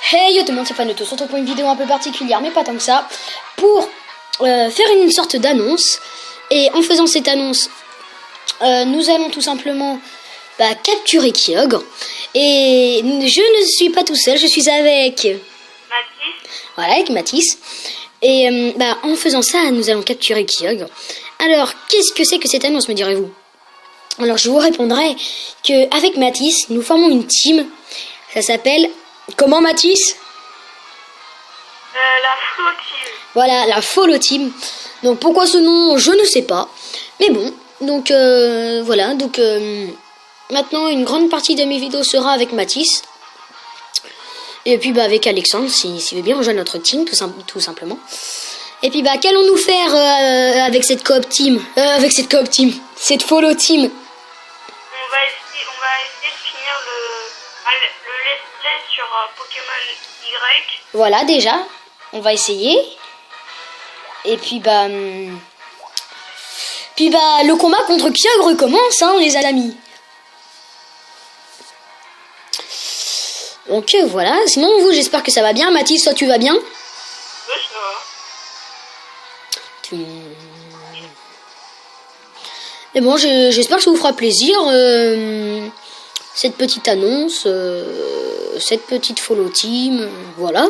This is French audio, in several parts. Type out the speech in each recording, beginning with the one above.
Hey yo tout le monde, c'est Fanoto, on se retrouve pour une vidéo un peu particulière, mais pas tant que ça, pour faire une sorte d'annonce. Et en faisant cette annonce, nous allons tout simplement capturer Kyogre. Et je ne suis pas tout seul, je suis avec Mathis. Voilà, avec Mathis. Et en faisant ça, nous allons capturer Kyogre. Alors, qu'est-ce que c'est que cette annonce, me direz-vous? Alors, je vous répondrai que avec Mathis, nous formons une team. Ça s'appelle... Comment, Mathis? La Flow Team. Voilà, la Follow Team. Donc, pourquoi ce nom, je ne sais pas. Mais bon, donc voilà. Donc, maintenant, une grande partie de mes vidéos sera avec Mathis. Et puis, avec Alexandre, s'il veut bien rejoindre notre team, tout simplement. Et puis, qu'allons-nous faire avec cette coop team? Cette Follow Team. On va essayer de finir le let's play sur Pokémon Y. Voilà, déjà, on va essayer. Et puis, le combat contre Kyogre commence, hein, les amis. Donc, voilà. Sinon, vous, j'espère que ça va bien. Mathis, toi, tu vas bien? Oui, ça va. Mais bon, j'espère que ça vous fera plaisir. Cette petite annonce, cette petite Follow Team, voilà.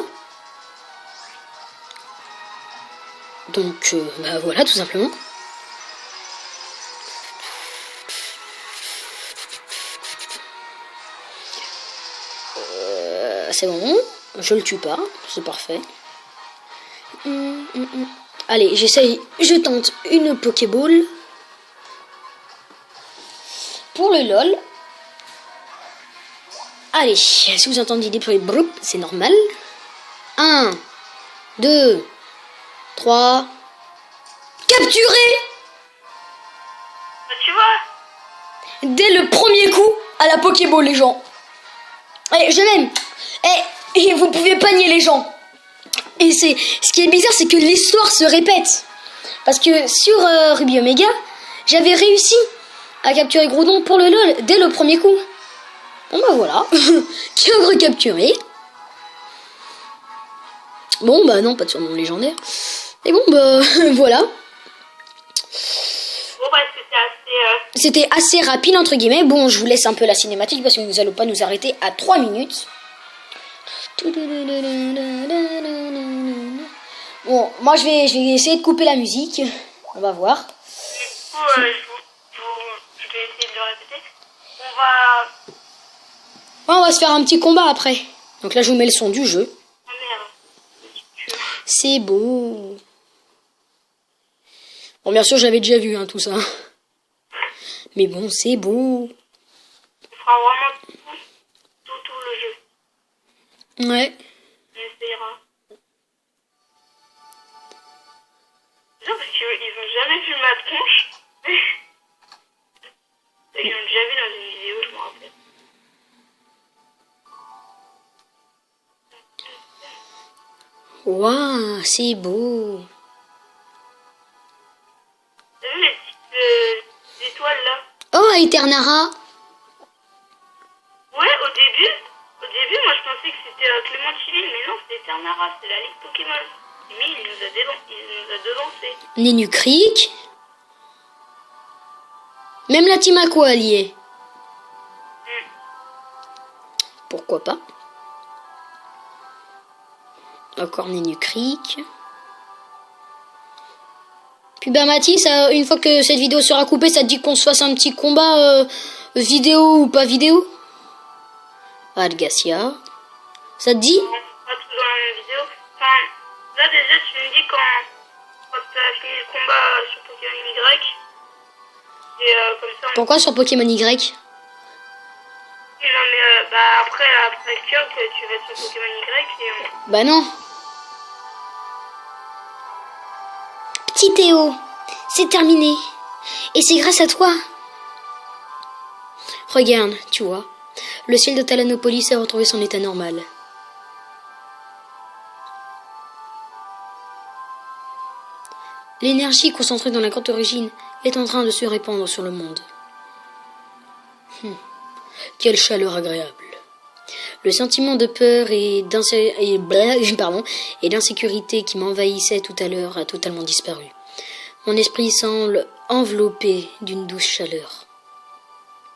Donc, voilà, tout simplement. C'est bon, je le tue pas, c'est parfait. Allez, je tente une Pokéball. Pour le LOL. Allez, si vous entendez des bruits broup, c'est normal. 1, 2, 3. Capturé! Tu vois? Dès le premier coup à la Pokéball, les gens. Et je l'aime. Et vous pouvez pas nier les gens. Et ce qui est bizarre, c'est que l'histoire se répète. Parce que sur Ruby Omega, j'avais réussi à capturer Groudon pour le LOL dès le premier coup. Bon voilà. Kyogre capturé. Bon non, pas de surnom légendaire. Et bon voilà. Bon C'était assez rapide entre guillemets. Bon, je vous laisse un peu la cinématique parce que nous allons pas nous arrêter à 3 minutes. Bon, moi je vais essayer de couper la musique. On va voir. Du coup, je vais essayer de le répéter. On va se faire un petit combat après. Donc là, je vous mets le son du jeu. Oh merde. C'est beau. Bon, bien sûr, j'avais déjà vu tout ça. Mais bon, c'est beau. On fera vraiment tout le jeu. Ouais. On essayera. Non, parce qu'ils ont jamais vu ma tronche. Ils l'ont déjà vu dans une vidéo, je me rappelle. Waouh, c'est beau. T'as vu les petites étoiles là? Oh, Eternara. Ouais, au début, moi je pensais que c'était Clémentine, mais non, c'était Eternara, c'est la Ligue Pokémon. Mais il nous a devancé. Nenukrik. Même la team Aqua alliée. Pourquoi pas? Encore Nenukrik. Puis Mathis, une fois que cette vidéo sera coupée, ça te dit qu'on se fasse un petit combat vidéo ou pas vidéo? Algacia. Ça te dit? Pas tout dans la même vidéo. Enfin, là déjà tu me dis quand t'as fini le combat sur Pokémon Y. Et comme ça. Pourquoi sur Pokémon Y? Non mais après Kyogre, tu vas sur Pokémon Y et non. Petit Théo, c'est terminé. Et c'est grâce à toi. Regarde, tu vois. Le ciel de Talanopolis a retrouvé son état normal. L'énergie concentrée dans la grande origine est en train de se répandre sur le monde. Quelle chaleur agréable. Le sentiment de peur et d'insécurité qui m'envahissait tout à l'heure a totalement disparu. Mon esprit semble enveloppé d'une douce chaleur.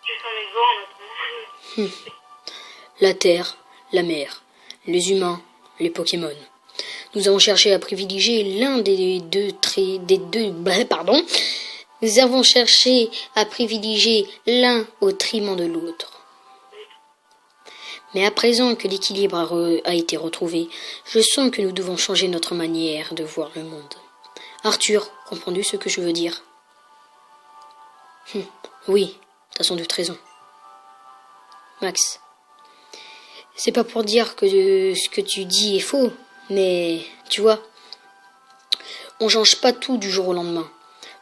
Tu sens les vents maintenant. La terre, la mer, les humains, les Pokémon. Nous avons cherché à privilégier Nous avons cherché à privilégier l'un au détriment de l'autre. Mais à présent que l'équilibre a été retrouvé, je sens que nous devons changer notre manière de voir le monde. Arthur, comprends-tu ce que je veux dire? Oui, t'as sans doute raison. Max, c'est pas pour dire que ce que tu dis est faux, mais tu vois, on change pas tout du jour au lendemain.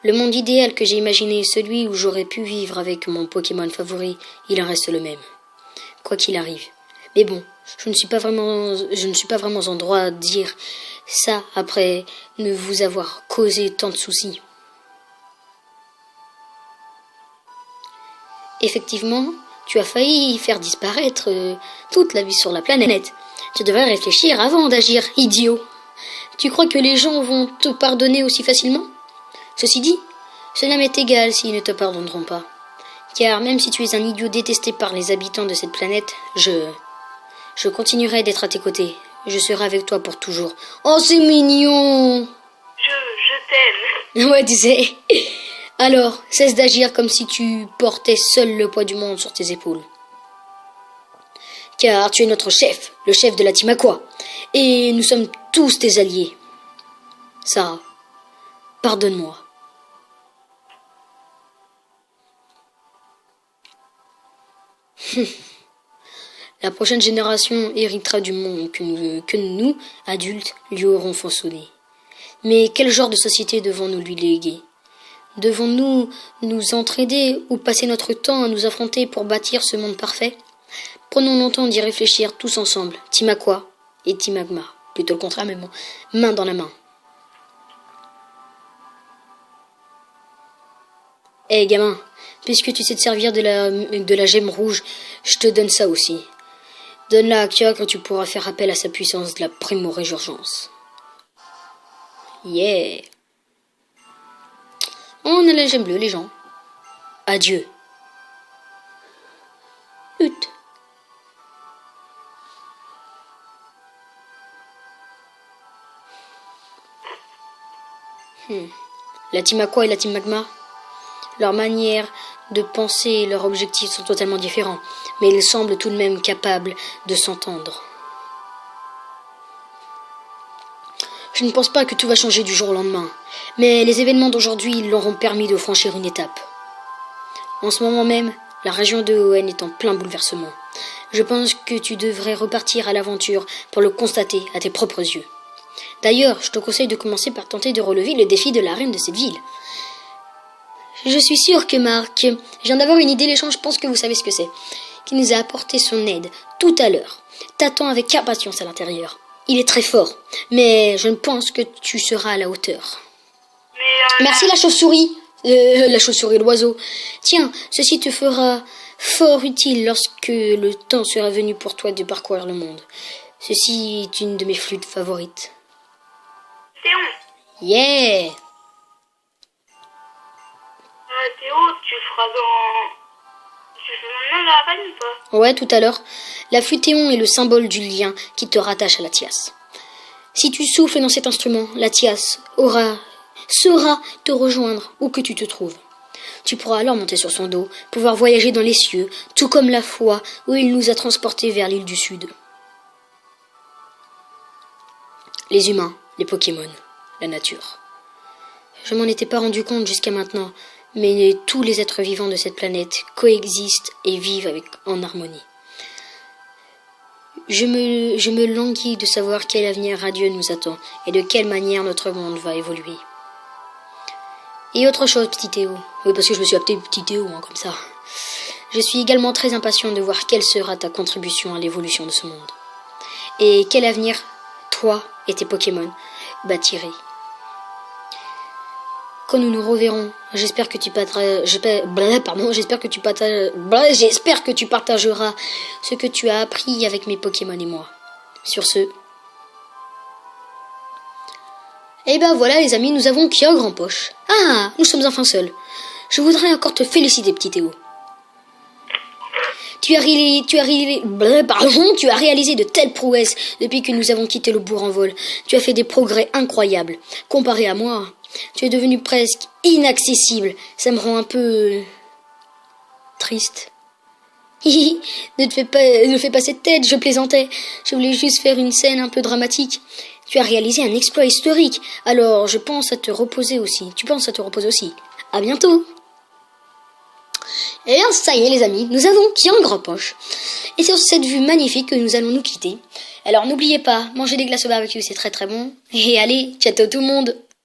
Le monde idéal que j'ai imaginé, celui où j'aurais pu vivre avec mon Pokémon favori, il en reste le même. Quoi qu'il arrive. Mais bon, je ne suis pas vraiment en droit de dire ça après ne vous avoir causé tant de soucis. Effectivement, tu as failli faire disparaître toute la vie sur la planète. Tu devrais réfléchir avant d'agir, idiot. Tu crois que les gens vont te pardonner aussi facilement? Ceci dit, cela m'est égal s'ils ne te pardonneront pas. Car même si tu es un idiot détesté par les habitants de cette planète, je continuerai d'être à tes côtés. Je serai avec toi pour toujours. Oh, c'est mignon! Je t'aime. Ouais, tu sais. Alors, cesse d'agir comme si tu portais seul le poids du monde sur tes épaules. Car tu es notre chef, le chef de la Team Aqua. Et nous sommes tous tes alliés. Sarah, pardonne-moi. La prochaine génération héritera du monde que nous, adultes, lui aurons façonné. Mais quel genre de société devons-nous lui léguer? Devons-nous nous entraider ou passer notre temps à nous affronter pour bâtir ce monde parfait? Prenons longtemps d'y réfléchir tous ensemble, Team Aqua et Team Magma. Plutôt le contraire, mais bon, main dans la main. Hé, gamin, puisque tu sais te servir de la gemme rouge, je te donne ça aussi. Donne-la à Kyogre et tu pourras faire appel à sa puissance de la primo-résurgence. Yeah! On a la gemme bleue, les gens. Adieu. Hut. La Team Aqua et la Team Magma, leur manière de penser et leurs objectifs sont totalement différents, mais ils semblent tout de même capables de s'entendre. Je ne pense pas que tout va changer du jour au lendemain, mais les événements d'aujourd'hui leur ont permis de franchir une étape. En ce moment même, la région de Hoenn est en plein bouleversement. Je pense que tu devrais repartir à l'aventure pour le constater à tes propres yeux. D'ailleurs, je te conseille de commencer par tenter de relever le défi de la reine de cette ville. Je suis sûre que Marc, je viens d'avoir une idée, les gens, je pense que vous savez ce que c'est, qui nous a apporté son aide tout à l'heure, t'attend avec impatience à l'intérieur. Il est très fort, mais je pense que tu seras à la hauteur. Merci la chauve-souris, la chauve-souris l'oiseau. Tiens, ceci te fera fort utile lorsque le temps sera venu pour toi de parcourir le monde. Ceci est une de mes flûtes favorites. Théo. Yeah! Théo, tu fais maintenant la reine ou pas? Ouais, tout à l'heure. La flûtéon est le symbole du lien qui te rattache à la Tias. Si tu souffles dans cet instrument, la Tias saura te rejoindre où que tu te trouves. Tu pourras alors monter sur son dos, pouvoir voyager dans les cieux, tout comme la fois où il nous a transportés vers l'île du Sud. Les humains, les Pokémon, la nature. Je m'en étais pas rendu compte jusqu'à maintenant, mais tous les êtres vivants de cette planète coexistent et vivent en harmonie. Je me languis de savoir quel avenir radieux nous attend et de quelle manière notre monde va évoluer. Et autre chose, petit Théo. Oui, parce que je me suis appelé petit Théo, comme ça. Je suis également très impatient de voir quelle sera ta contribution à l'évolution de ce monde. Et quel avenir, toi et tes Pokémon, bâtirez. quand nous nous reverrons, j'espère que tu partageras ce que tu as appris avec mes Pokémon et moi. Sur ce... Et ben voilà les amis, nous avons Kyogre en poche. Ah, nous sommes enfin seuls. Je voudrais encore te féliciter, petit Théo. Tu as réalisé de telles prouesses depuis que nous avons quitté le bourg en vol. Tu as fait des progrès incroyables. Comparé à moi, tu es devenu presque inaccessible. Ça me rend un peu... triste. Ne fais pas cette tête, je plaisantais. Je voulais juste faire une scène un peu dramatique. Tu as réalisé un exploit historique. Alors, je pense à te reposer aussi. Tu penses à te reposer aussi. À bientôt. Et bien, ça y est les amis, nous avons Kyogre en poche. Et c'est sur cette vue magnifique que nous allons nous quitter. Alors n'oubliez pas, manger des glaces au barbecue, c'est très très bon. Et allez, ciao tout le monde.